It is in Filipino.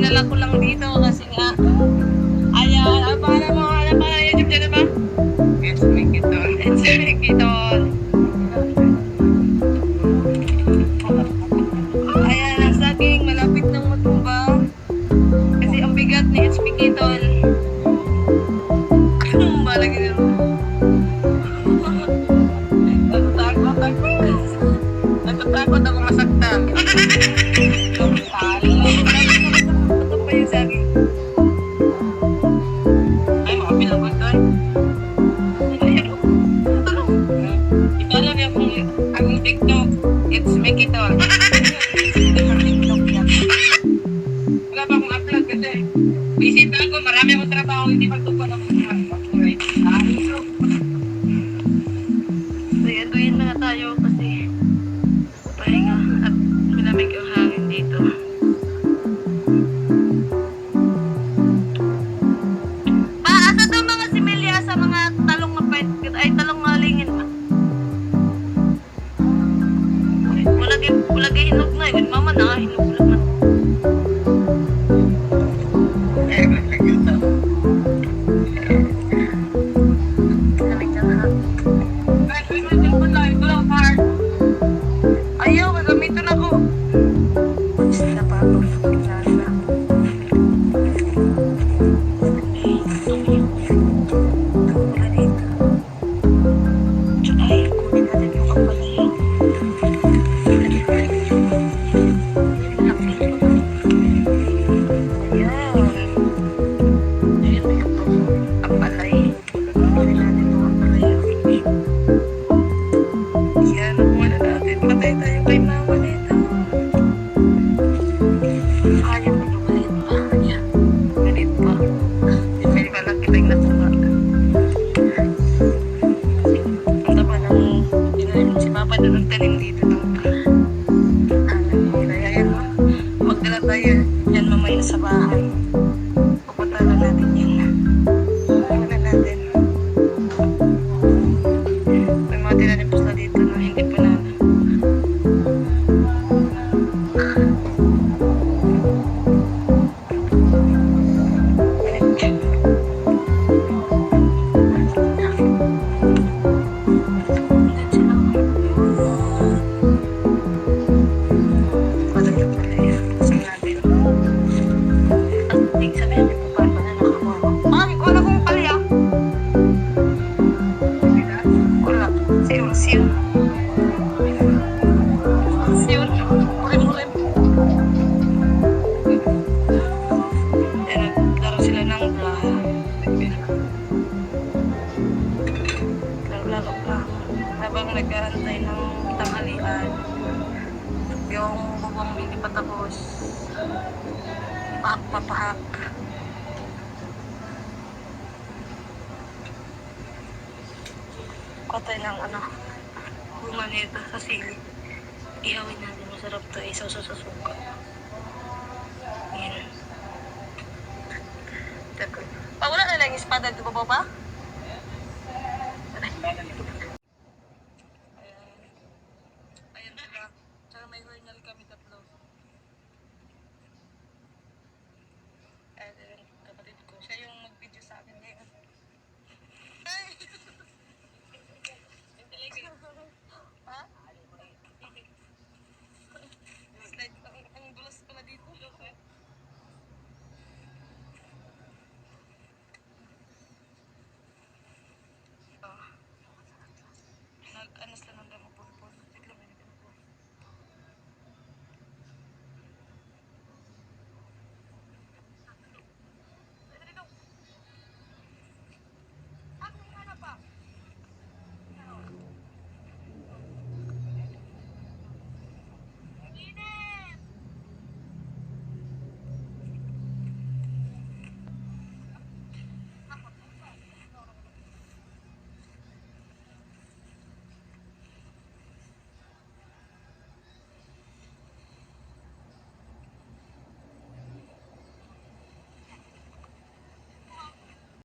dinala ko lang dito kasi nga, ayan, ano para YouTube channel ba? It's Mikiton. It's Mikiton. Ayan, ang saging, malapit ng matumba. Kasi ang bigat ni It's Mikiton. Malagi na. Natatakot ako masaktan. Ito pa yung saging. Ay, mga pinagod doon. Ito lang yung TikTok. It's Mikiton. Wala pa akong upload kasi busy pa ako. Marami akong trabaho. Hindi magtupad ako. Duyan na nga tayo kasi pahinga at malamig ang hangin dito. Paasa daw mga similya sa mga talong mapait ay talong malingin pa. Wala hinog na yun. Mama na hinog naman. Ayaw, magamiton ako. Sila pa ako. Nagtanim dito ng kaya yan magdala tayo yan mamaya sa bahay puputalan natin yan puputalan natin may mga tinanim pa dito na hindi pa na habang nag-aantay ng tanghalian yung bubong hindi pa tapos papahak patay ng bunga nito sa sili ihawin natin masarap to isaw sa suka yan wala na lang espada dito pa